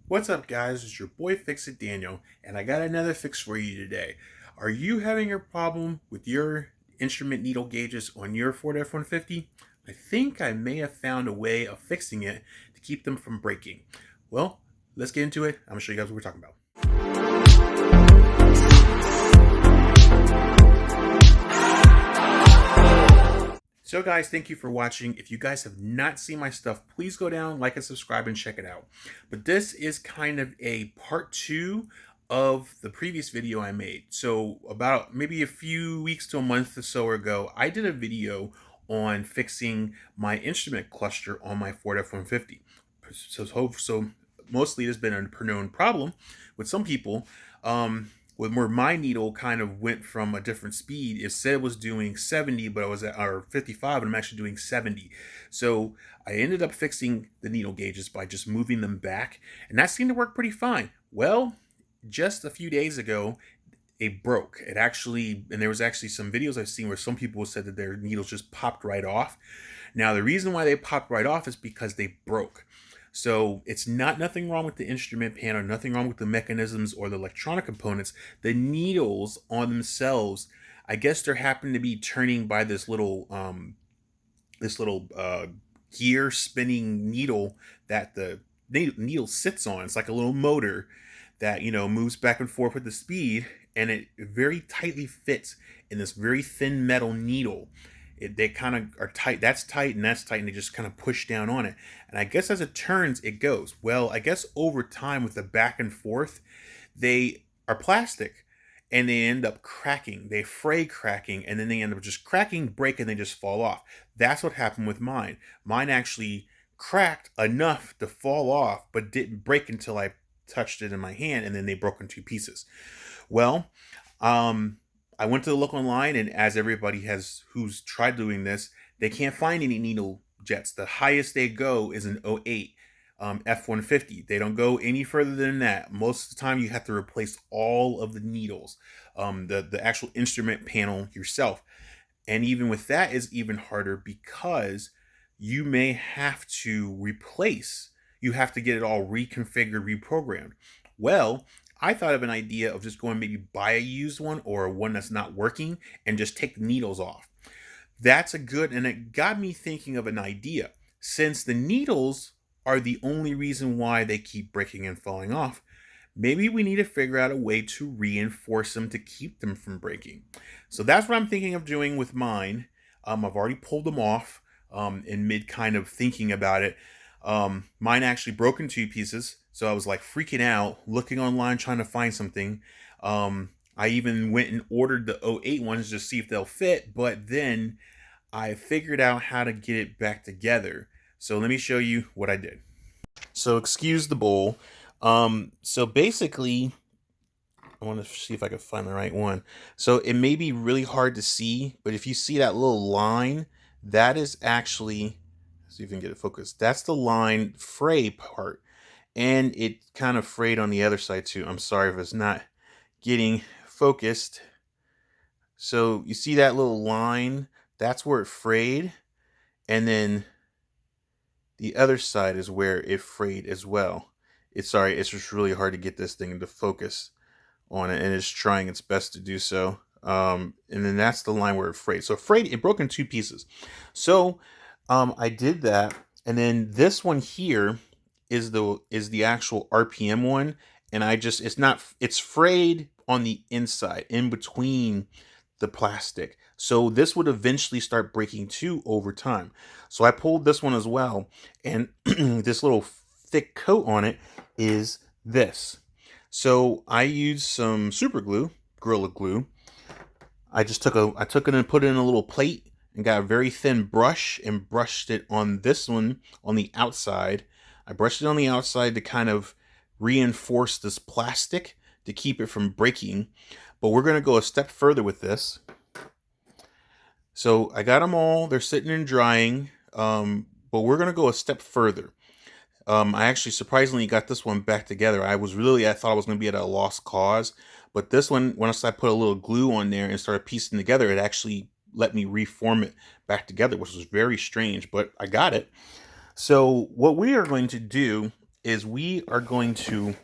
What's up, guys? It's your boy Fix It Daniel, and I got another fix for you today. Are you having a problem with your instrument needle gauges on your Ford F-150? I think I may have found a way of fixing it to keep them from breaking. Well, let's get into it. I'm gonna show you guys what we're talking about. So guys, thank you for watching. If you guys have not seen my stuff, please go down, like and subscribe and check it out. But this is kind of a part 2 of the previous video I made. So about maybe a few weeks to a month or so ago, I did a video on fixing my instrument cluster on my Ford F-150. So mostly there's been a known problem with some people. Where my needle kind of went from a different speed. It said it was doing 70, but I was at or 55, and I'm actually doing 70. So I ended up fixing the needle gauges by just moving them back, and that seemed to work pretty fine. Well, just a few days ago, it broke. It actually, and there was actually some videos I've seen where some people said that their needles just popped right off. Now, the reason why they popped right off is because they broke. So it's nothing wrong with the instrument panel, nothing wrong with the mechanisms or the electronic components. The needles on themselves, I guess they're happening to be turning by this little gear spinning needle that the needle sits on. It's like a little motor that moves back and forth with the speed, and it very tightly fits in this very thin metal needle. They kind of are tight. That's tight and that's tight, and they just kind of push down on it. And I guess as it turns, it goes. Well, I guess over time with the back and forth, they are plastic and they end up cracking. They fray cracking, and then they end up just cracking, break, and they just fall off. That's what happened with mine. Mine actually cracked enough to fall off, but didn't break until I touched it in my hand, and then they broke in two pieces. Well, I went to look online, and as everybody who's tried doing this, they can't find any needle jets. The highest they go is an '08 F-150. They don't go any further than that. Most of the time, you have to replace all of the needles, the actual instrument panel yourself. And even with that is even harder because you may have to replace. You have to get it all reconfigured, reprogrammed. Well, I thought of an idea of just going maybe buy a used one or one that's not working and just take the needles off. That's a good, and it got me thinking of an idea. Since the needles are the only reason why they keep breaking and falling off, maybe we need to figure out a way to reinforce them to keep them from breaking. So that's what I'm thinking of doing with mine. I've already pulled them off in mid kind of thinking about it. Mine actually broke in two pieces, so I was like freaking out, looking online trying to find something. I even went and ordered the '08 ones just to see if they'll fit, but then I figured out how to get it back together. So let me show you what I did. So excuse the bowl. So basically, I want to see if I can find the right one. So it may be really hard to see, but if you see that little line, that is actually, see if you can get it focused. That's the line fray part. And it kind of frayed on the other side too. I'm sorry if it's not getting focused. So you see that little line? That's where it frayed. And then the other side is where it frayed as well. It's just really hard to get this thing to focus on it, and it's trying its best to do so. And then that's the line where it frayed. So it broke in two pieces. So I did that, and then this one here is the actual RPM one, and it's frayed on the inside, in between the plastic. So this would eventually start breaking too over time. So I pulled this one as well, and this little thick coat on it is this. So I used some super glue, Gorilla Glue. I took it and put it in a little plate and got a very thin brush and brushed it on this one on the outside. I brushed it on the outside to kind of reinforce this plastic to keep it from breaking. But we're going to go a step further with this. So I got them all. They're sitting and drying. But we're going to go a step further. I actually surprisingly got this one back together. I thought I was going to be at a lost cause. But this one, once I put a little glue on there and started piecing together, it actually let me reform it back together, which was very strange, but I got it. So what we are going to do is we are going to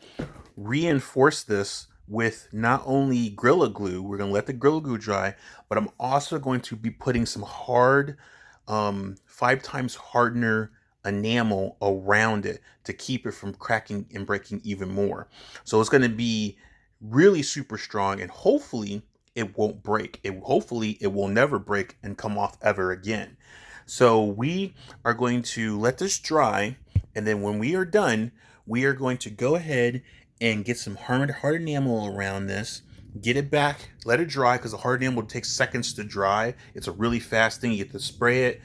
reinforce this with not only Gorilla Glue, we're going to let the Gorilla Glue dry, but I'm also going to be putting some hard 5 times hardener enamel around it to keep it from cracking and breaking even more. So it's going to be really super strong, and hopefully it won't break. Hopefully it will never break and come off ever again. So we are going to let this dry, and then when we are done, we are going to go ahead and get some hard enamel around this. Get it back, let it dry, because the hard enamel takes seconds to dry. It's a really fast thing. You get to spray it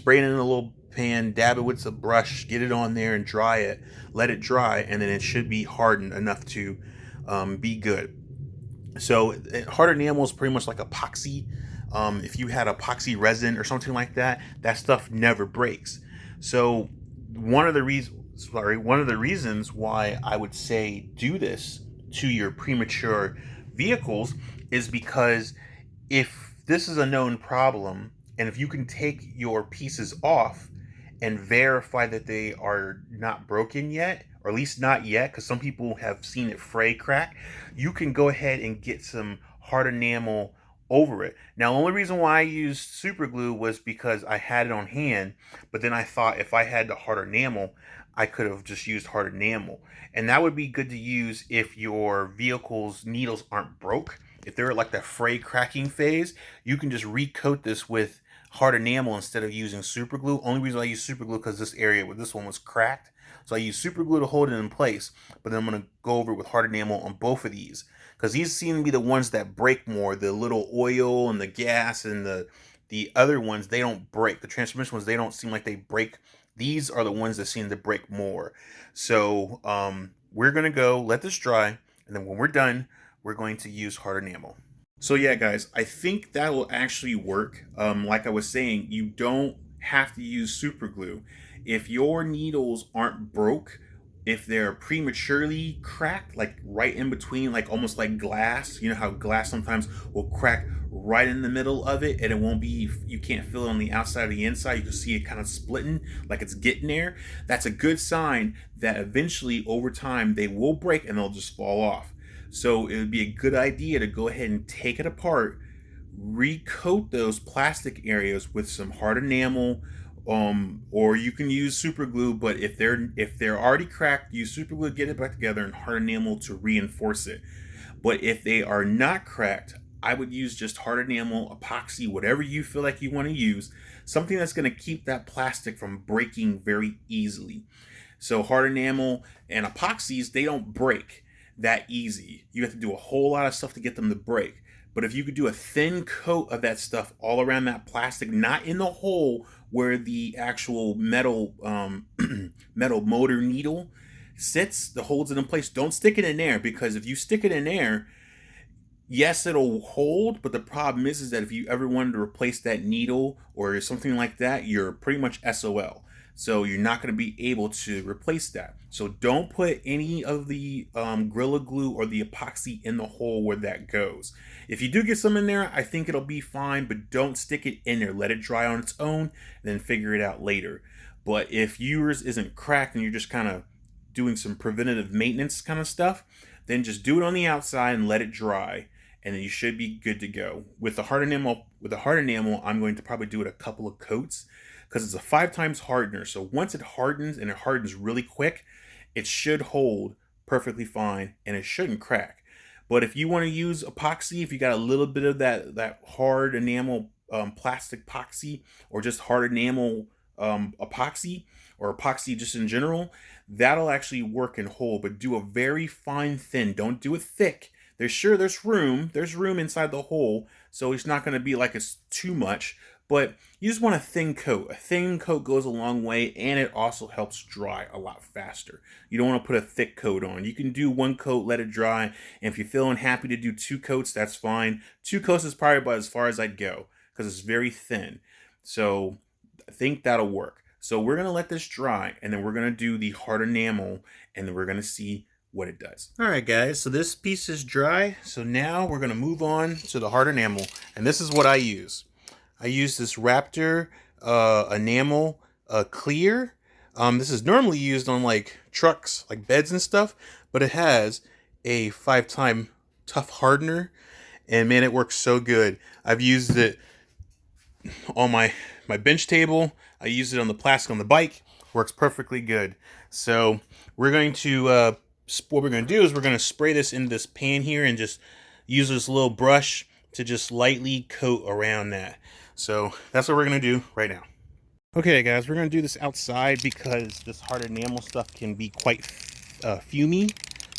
in a little pan, dab it with a brush, get it on there and dry it. Let it dry, and then it should be hardened enough to be good. So hard enamel is pretty much like epoxy. If you had epoxy resin or something like that, that stuff never breaks. So one of the reasons why I would say do this to your premature vehicles is because if this is a known problem, and if you can take your pieces off and verify that they are not broken yet, or at least not yet, because some people have seen it fray crack, you can go ahead and get some hard enamel over it. Now, the only reason why I used super glue was because I had it on hand, but then I thought if I had the hard enamel, I could have just used hard enamel. And that would be good to use if your vehicle's needles aren't broke. If they're at like the fray cracking phase, you can just recoat this with hard enamel instead of using super glue. Only reason I use super glue because this area with this one was cracked. So I use super glue to hold it in place, but then I'm going to go over it with hard enamel on both of these, because these seem to be the ones that break more. The little oil and the gas and the other ones, they don't break. The transmission ones, they don't seem like they break. These are the ones that seem to break more. So we're going to go let this dry, and then when we're done, we're going to use hard enamel. So yeah, guys, I think that will actually work. Like I was saying, you don't have to use super glue. If your needles aren't broke, if they're prematurely cracked, like right in between, like almost like glass, you know how glass sometimes will crack right in the middle of it, and it won't be, you can't feel it on the outside or the inside, you can see it kind of splitting like it's getting there. That's a good sign that eventually over time they will break and they'll just fall off. So it would be a good idea to go ahead and take it apart, recoat those plastic areas with some hard enamel, or you can use super glue. But if they're already cracked, use super glue, get it back together, and hard enamel to reinforce it. But if they are not cracked, I would use just hard enamel, epoxy, whatever you feel like you want to use, something that's going to keep that plastic from breaking very easily. So hard enamel and epoxies, they don't break that easy. You have to do a whole lot of stuff to get them to break. But if you could do a thin coat of that stuff all around that plastic, not in the hole where the actual metal metal motor needle sits that holds it in place, don't stick it in there, because if you stick it in there, yes, it'll hold, but the problem is that if you ever wanted to replace that needle or something like that, you're pretty much SOL. So you're not going to be able to replace that. So don't put any of the Gorilla Glue or the epoxy in the hole where that goes. If you do get some in there, I think it'll be fine, but don't stick it in there. Let it dry on its own, then figure it out later. But if yours isn't cracked and you're just kind of doing some preventative maintenance kind of stuff, then just do it on the outside and let it dry, and then you should be good to go. With the hard enamel, I'm going to probably do it a couple of coats, because it's a 5 times hardener. So once it hardens, and it hardens really quick, it should hold perfectly fine and it shouldn't crack. But if you want to use epoxy, if you got a little bit of that hard enamel plastic epoxy, or just hard enamel epoxy, or epoxy just in general, that'll actually work and hold. But do a very fine thin. Don't do it thick. There's room inside the hole, so it's not going to be like it's too much. But you just want a thin coat. A thin coat goes a long way, and it also helps dry a lot faster. You don't want to put a thick coat on. You can do 1 coat, let it dry, and if you're feeling happy to do 2 coats, that's fine. 2 coats is probably about as far as I'd go, because it's very thin. So I think that'll work. So we're going to let this dry, and then we're going to do the hard enamel, and then we're going to see what it does. All right, guys, so this piece is dry. So now we're going to move on to the hard enamel, and this is what I use. I use this Raptor enamel clear. This is normally used on like trucks, like beds and stuff, but it has a 5-time tough hardener, and man, it works so good. I've used it on my bench table. I used it on the plastic on the bike. Works perfectly good. So we're going to what we're going to do is we're going to spray this in this pan here and just use this little brush to just lightly coat around that. So that's what we're going to do right now. Okay guys, we're going to do this outside because this hard enamel stuff can be quite fumy.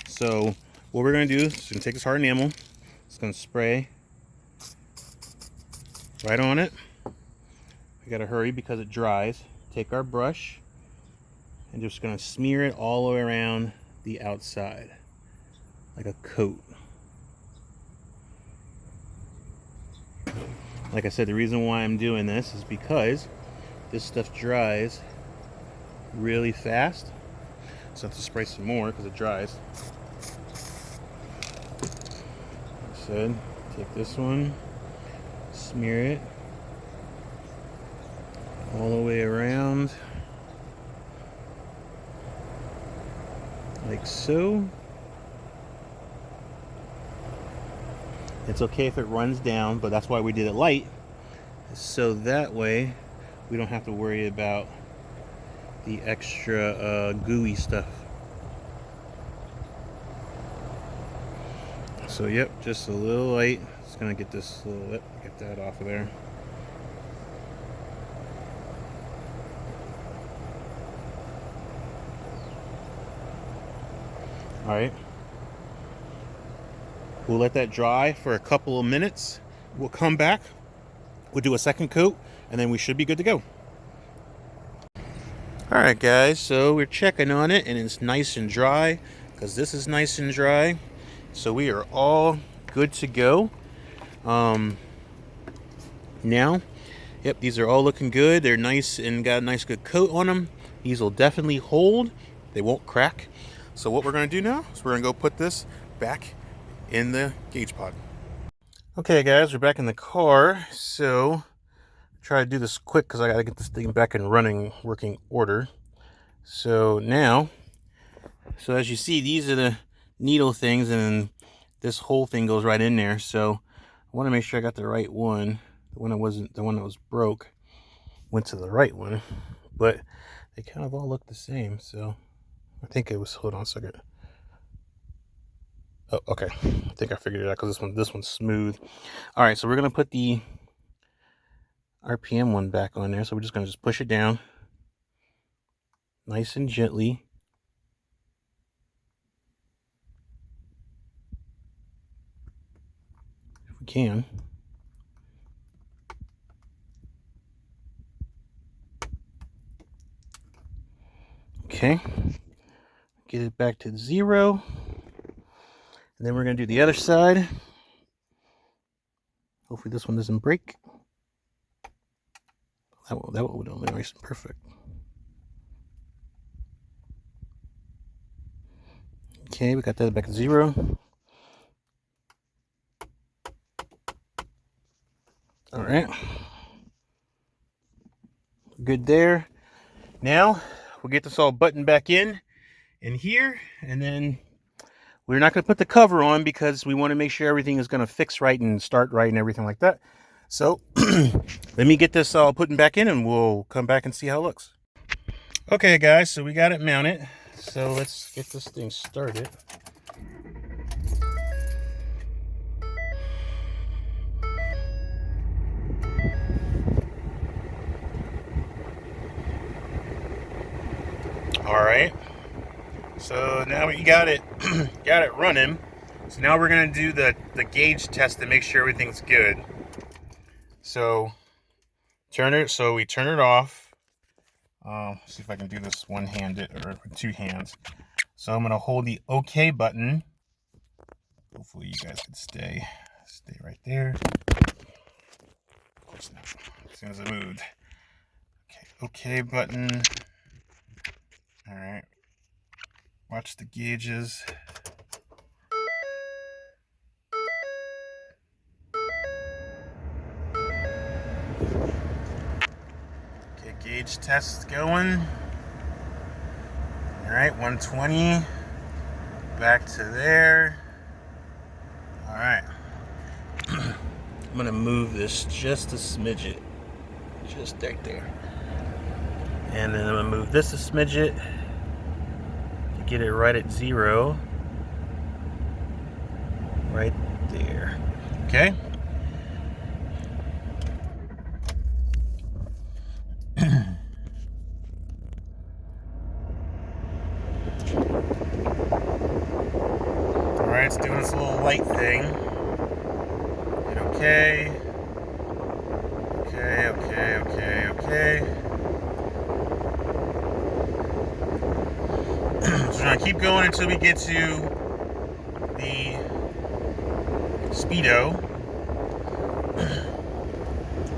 So what we're going to do is just going to take this hard enamel, it's going to spray right on it. We got to hurry because it dries. Take our brush and just going to smear it all the way around the outside like a coat. Like I said, the reason why I'm doing this is because this stuff dries really fast. So I have to spray some more because it dries. Like I said, take this one, smear it all the way around like so. It's okay if it runs down, but that's why we did it light, so that way we don't have to worry about the extra gooey stuff. So yep, just a little light. Just gonna get this little, get that off of there. All right, we'll let that dry for a couple of minutes. We'll come back, we'll do a second coat, and then we should be good to go. All right guys, so we're checking on it and it's nice and dry because this is nice and dry. So we are all good to go. Now, yep, these are all looking good. They're nice and got a nice good coat on them. These will definitely hold. They won't crack. So what we're going to do now is we're going to go put this back in the gauge pod. Okay guys, we're back in the car. So try to do this quick because I got to get this thing back in running, working order. So now, so as you see, these are the needle things, and this whole thing goes right in there. So I want to make sure I got the right one. The one that wasn't, the one that was broke went to the right one, but they kind of all look the same. So I think it was, hold on a second. Oh, okay. I think I figured it out because this one's smooth. All right, so we're gonna put the RPM one back on there. So we're just gonna push it down nice and gently. If we can. Okay. Get it back to 0. And then we're going to do the other side. Hopefully this one doesn't break. That would only be nice and perfect. Okay, we got that back to 0. All right. Good there. Now we'll get this all buttoned back in here, and then we're not going to put the cover on because we want to make sure everything is going to fix right and start right and everything like that. So let me get this all putting back in and we'll come back and see how it looks. Okay guys, so we got it mounted. So let's get this thing started. All right. So now we got it running. So now we're gonna do the gauge test to make sure everything's good. So we turn it off. See if I can do this one-handed or with 2 hands. So I'm gonna hold the OK button. Hopefully you guys can stay right there. Of course not. As soon as I moved. Okay, OK button. All right. Watch the gauges. Okay, gauge test going. right, 120. Back to there. All right. I'm gonna move this just a smidget, just right there, and then I'm gonna move this a smidget to get it right at 0, right there. Okay. All right, it's doing this little light thing. And okay. So we're gonna keep going until we get to the speedo.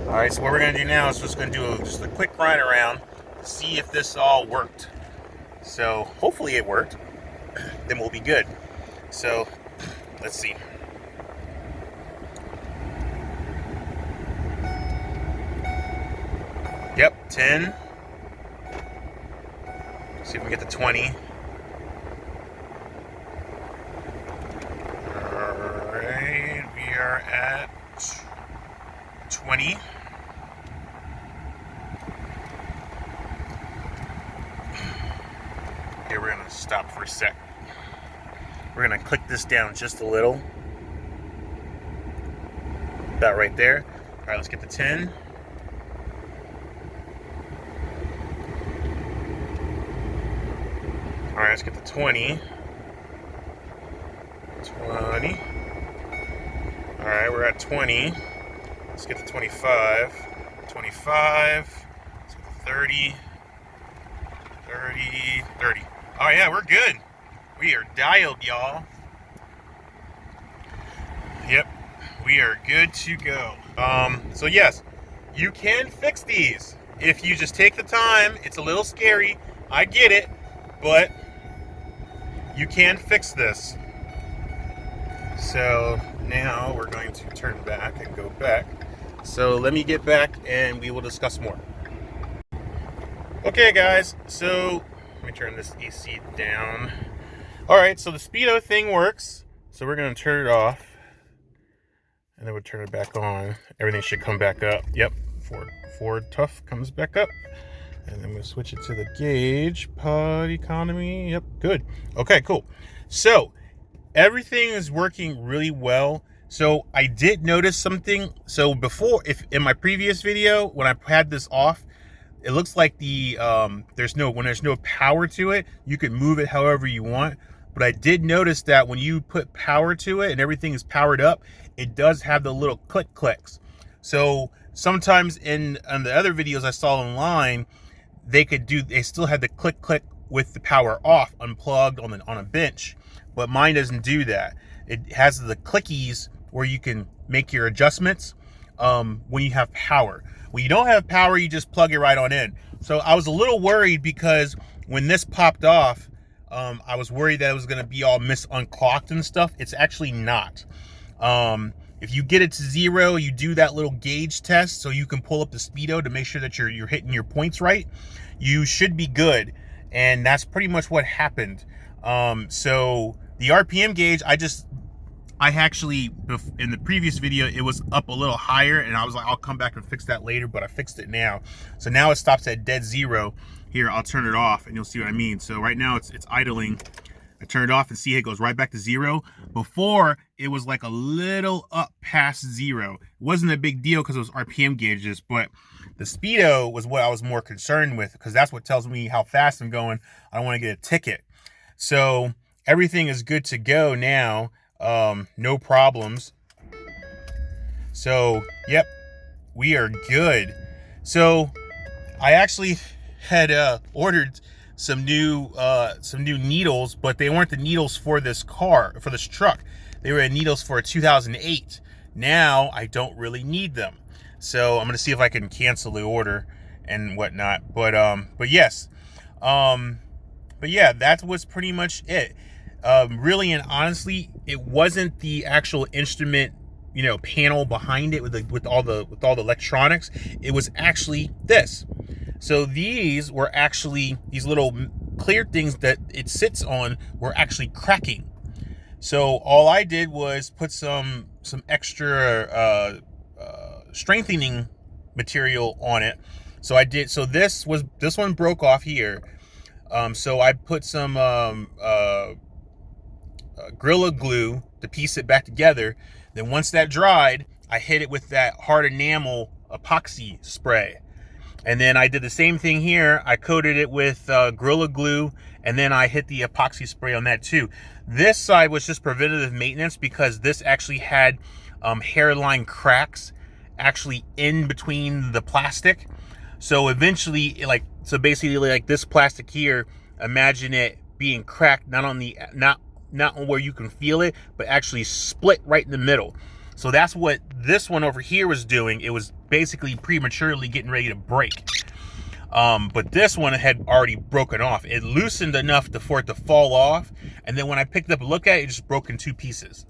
All right, so what we're gonna do now is just gonna do just a quick ride around to see if this all worked. So hopefully it worked, then we'll be good. So let's see. Yep, 10. See if we can get to 20. Alright, we are at 20. Here, we're gonna stop for a sec. We're gonna click this down just a little. About right there. Alright, let's get to 10. Alright, let's get to 20. 20. Alright, we're at 20. Let's get to 25. 25. Let's get to 30. 30. 30. Oh yeah, we're good. We are dialed, y'all. Yep, we are good to go. So yes, you can fix these if you just take the time. It's a little scary, I get it, but you can fix this. So now we're going to turn back and go back. So let me get back and we will discuss more. Okay guys, so let me turn this AC down. All right, so the speedo thing works. So we're gonna turn it off and then we'll turn it back on. Everything should come back up. Yep, Ford Tough comes back up. And then we'll switch it to the gauge, pod economy. Yep, good. Okay, cool. So everything is working really well. So I did notice something. So before, if in my previous video, when I had this off, it looks like the when there's no power to it, you can move it however you want. But I did notice that when you put power to it and everything is powered up, it does have the little clicks. So sometimes in the other videos I saw online, they still had the click with the power off, unplugged on a bench, but mine doesn't do that. It has the clickies where you can make your adjustments when you have power. When you don't have power, you just plug it right on in. So I was a little worried because when this popped off, I was worried that it was going to be all unclocked and stuff. It's actually not. If you get it to 0, you do that little gauge test so you can pull up the speedo to make sure that you're hitting your points right. You should be good, and that's pretty much what happened. So the RPM gauge, I actually, in the previous video, it was up a little higher, and I was like, I'll come back and fix that later, but I fixed it now. So now it stops at dead 0. Here, I'll turn it off, and you'll see what I mean. So right now, it's idling. I turn it off and see it goes right back to 0. Before, it was like a little up past 0. It wasn't a big deal because it was RPM gauges, but the speedo was what I was more concerned with because that's what tells me how fast I'm going. I don't want to get a ticket. So everything is good to go now. No problems. So, yep, we are good. So I actually had ordered some new needles, but they weren't the needles for this truck. They were needles for a 2008. Now I don't really need them, so I'm gonna see if I can cancel the order and whatnot. But yes, but yeah, that was pretty much it. Really and honestly, it wasn't the actual instrument, panel behind it with all the electronics. It was actually this. So these were actually these little clear things that it sits on were actually cracking. So all I did was put some extra strengthening material on it. So I did. So this one broke off here. So I put some Gorilla Glue to piece it back together. Then once that dried, I hit it with that hard enamel epoxy spray. And then I did the same thing here. I coated it with Gorilla Glue, and then I hit the epoxy spray on that too. This side was just preventative maintenance because this actually had hairline cracks actually in between the plastic. So eventually, so basically like this plastic here, imagine it being cracked not on where you can feel it, but actually split right in the middle. So that's what this one over here was doing. It was basically prematurely getting ready to break. But this one had already broken off. It loosened enough for it to fall off. And then when I picked it up and looked at it, it just broke in two pieces.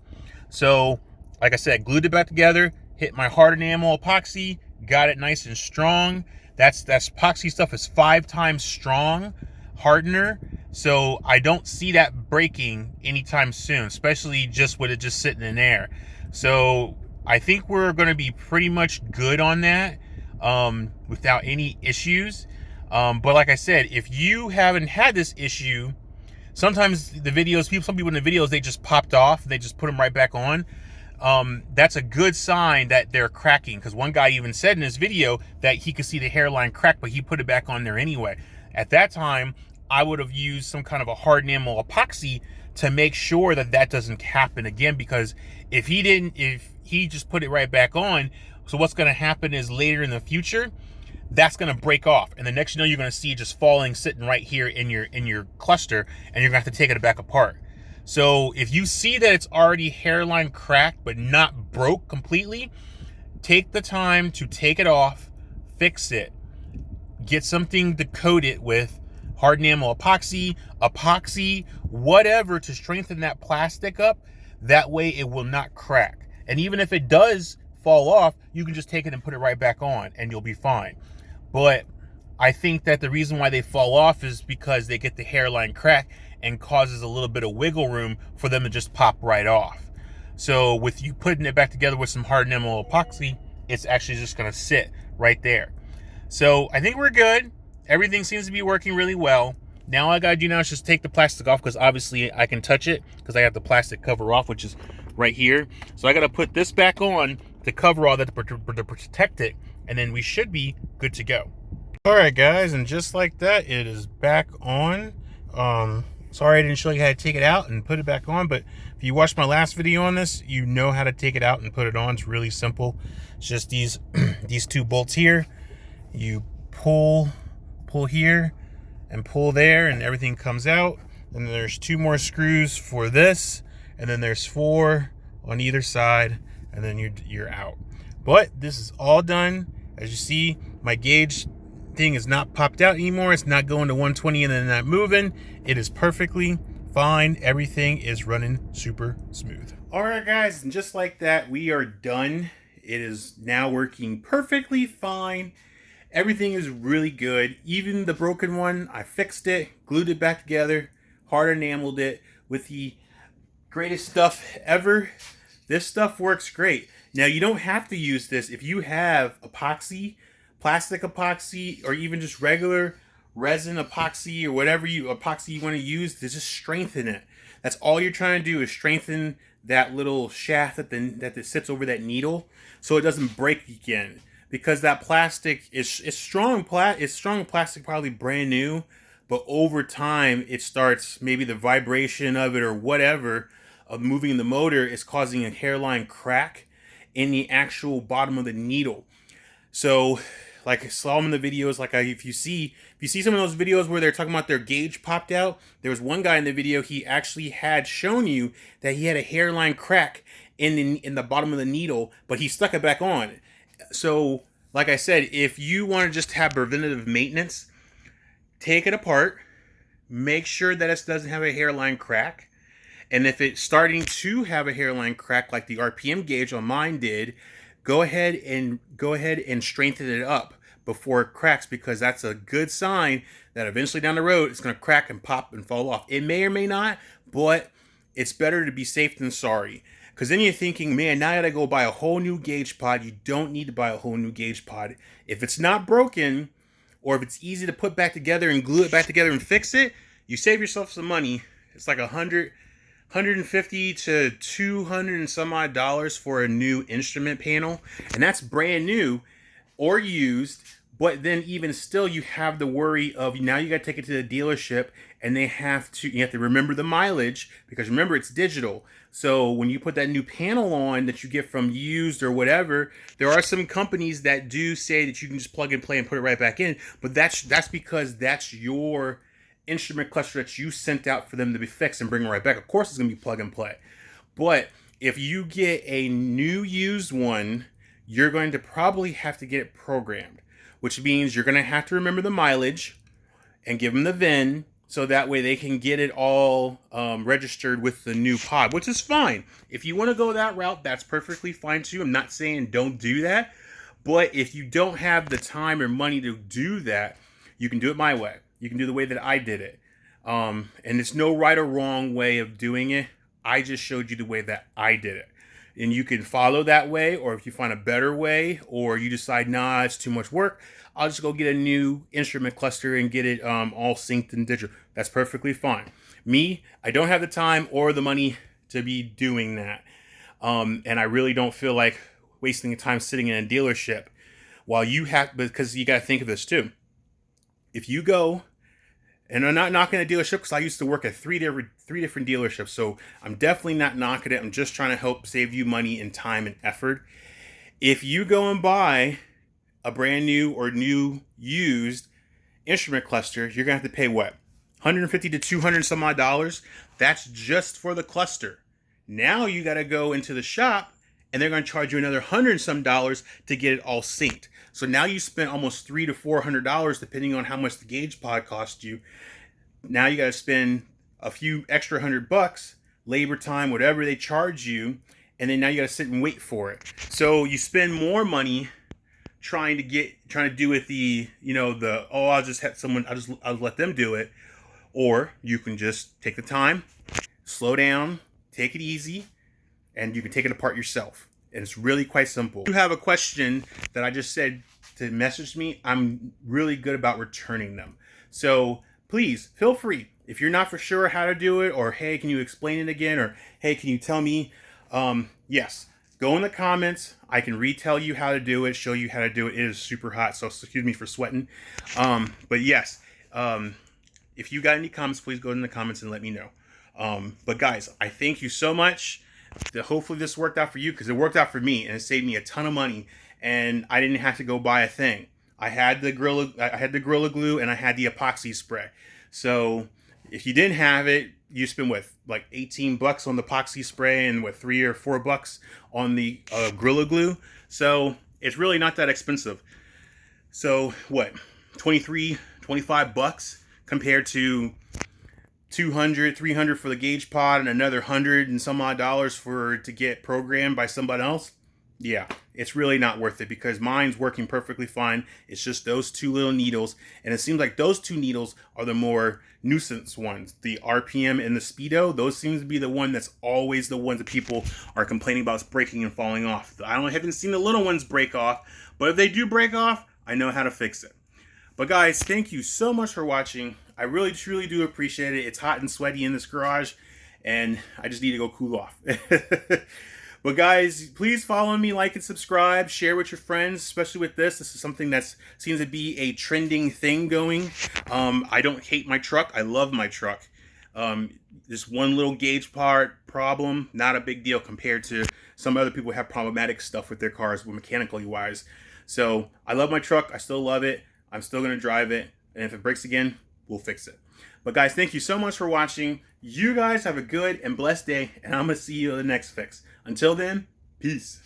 So, like I said, glued it back together, hit my hard enamel epoxy, got it nice and strong. That's epoxy stuff is 5 times strong hardener. So I don't see that breaking anytime soon, especially just with it just sitting in there. So I think we're going to be pretty much good on that without any issues. But like I said, if you haven't had this issue, sometimes some people in the videos, they just popped off. They just put them right back on. That's a good sign that they're cracking, because one guy even said in his video that he could see the hairline crack, but he put it back on there anyway. At that time, I would have used some kind of a hard enamel epoxy to make sure that that doesn't happen again, because if he just put it right back on, so what's going to happen is later in the future, that's going to break off, and the next you know, you're going to see it just falling, sitting right here in your cluster, and you're going to have to take it back apart. So if you see that it's already hairline cracked but not broke completely, take the time to take it off, fix it, get something to coat it with, hard enamel epoxy, whatever, to strengthen that plastic up. That way it will not crack. And even if it does fall off, you can just take it and put it right back on and you'll be fine. But I think that the reason why they fall off is because they get the hairline crack and causes a little bit of wiggle room for them to just pop right off. So with you putting it back together with some hard enamel epoxy, it's actually just going to sit right there. So I think we're good. Everything seems to be working really well. Now all I gotta do now is just take the plastic off, because obviously I can touch it because I have the plastic cover off, which is right here. So I gotta put this back on to cover all that, to protect it, and then we should be good to go. All right, guys, and just like that, it is back on. Sorry I didn't show you how to take it out and put it back on, but if you watched my last video on this, you know how to take it out and put it on. It's really simple. It's just these these 2 bolts here. You pull here and pull there, and everything comes out. And then there's 2 more screws for this, and then there's 4 on either side, and then you're out. But this is all done. As you see, my gauge thing is not popped out anymore. It's not going to 120 and then not moving. It is perfectly fine. Everything is running super smooth. All right, guys, and just like that, we are done. It is now working perfectly fine. Everything is really good. Even the broken one, I fixed it, glued it back together, hard enameled it with the greatest stuff ever. This stuff works great. Now, you don't have to use this if you have epoxy, plastic epoxy, or even just regular resin epoxy, or whatever epoxy you want to use, to just strengthen it. That's all you're trying to do, is strengthen that little shaft that sits over that needle, so it doesn't break again. Because that plastic is strong. It's strong plastic, probably brand new, but over time it starts, maybe the vibration of it or whatever of moving the motor is causing a hairline crack in the actual bottom of the needle. So, like I saw in the videos, if you see some of those videos where they're talking about their gauge popped out, there was one guy in the video, he actually had shown you that he had a hairline crack in the bottom of the needle, but he stuck it back on. So, like I said, if you want to just have preventative maintenance, take it apart, make sure that it doesn't have a hairline crack, and if it's starting to have a hairline crack like the RPM gauge on mine did, go ahead and strengthen it up before it cracks, because that's a good sign that eventually down the road it's going to crack and pop and fall off. It may or may not, but it's better to be safe than sorry. Because then you're thinking, man, now I gotta go buy a whole new gauge pod. You don't need to buy a whole new gauge pod. If it's not broken, or if it's easy to put back together and glue it back together and fix it, you save yourself some money. It's like $150 to $200 and some odd dollars for a new instrument panel. And that's brand new or used. But then even still, you have the worry of now you got to take it to the dealership, and you have to remember the mileage, because remember, it's digital. So when you put that new panel on that you get from used or whatever, there are some companies that do say that you can just plug and play and put it right back in. But that's because that's your instrument cluster that you sent out for them to be fixed and bring it right back. Of course, it's going to be plug and play. But if you get a new used one, you're going to probably have to get it programmed, which means you're going to have to remember the mileage and give them the VIN, so that way they can get it all registered with the new pod, which is fine. If you want to go that route, that's perfectly fine too. I'm not saying don't do that. But if you don't have the time or money to do that, you can do it my way. You can do the way that I did it. And it's no right or wrong way of doing it. I just showed you the way that I did it. And you can follow that way, or if you find a better way, or you decide, nah, it's too much work, I'll just go get a new instrument cluster and get it all synced and digital. That's perfectly fine. Me, I don't have the time or the money to be doing that. And I really don't feel like wasting time sitting in a dealership while you have, because you got to think of this too. If you go, and I'm not knocking a dealership, because I used to work at three different dealerships, so I'm definitely not knocking it. I'm just trying to help save you money and time and effort. If you go and buy a brand new or new used instrument cluster, you're going to have to pay what? $150 to $200 some odd dollars. That's just for the cluster. Now you got to go into the shop, and they're going to charge you another $100 and some dollars to get it all synced. So now you spent almost $300 to $400, depending on how much the gauge pod cost you. Now you got to spend a few extra $100, labor time, whatever they charge you, and then now you got to sit and wait for it. So you spend more money trying to do it I'll let them do it. Or you can just take the time, slow down, take it easy, and you can take it apart yourself. And it's really quite simple. If you have a question that I just said to message me, I'm really good about returning them. So please feel free. If you're not for sure how to do it, or hey, can you explain it again? Or hey, can you tell me? Yes, go in the comments. I can retell you how to do it, show you how to do it. It is super hot, so excuse me for sweating. But yes, if you got any comments, please go in the comments and let me know. But guys, I thank you so much. Hopefully this worked out for you, because it worked out for me, and it saved me a ton of money, and I didn't have to go buy a thing. I had the Gorilla Glue, and I had the epoxy spray. So if you didn't have it, you spend like $18 on the epoxy spray, and $3 or $4 on the Gorilla Glue. So it's really not that expensive. So what, $23, $25 compared to $200, $300 for the gauge pod, and another $100 and some odd dollars to get programmed by somebody else. Yeah, it's really not worth it, because mine's working perfectly fine. It's just those two little needles, and it seems like those two needles are the more nuisance ones. The RPM and the Speedo, those seems to be the one that's always the ones that people are complaining about breaking and falling off. I haven't seen the little ones break off, but if they do break off, I know how to fix it. But guys, thank you so much for watching. I really, truly do appreciate it. It's hot and sweaty in this garage, and I just need to go cool off. But guys, please follow me, like and subscribe, share with your friends, especially with this. This is something that seems to be a trending thing going. I don't hate my truck. I love my truck. This one little gauge part problem, not a big deal compared to some other people who have problematic stuff with their cars, mechanically wise. So I love my truck. I still love it. I'm still going to drive it. And if it breaks again, we'll fix it. But guys, thank you so much for watching. You guys have a good and blessed day, and I'm going to see you in the next fix. Until then, peace.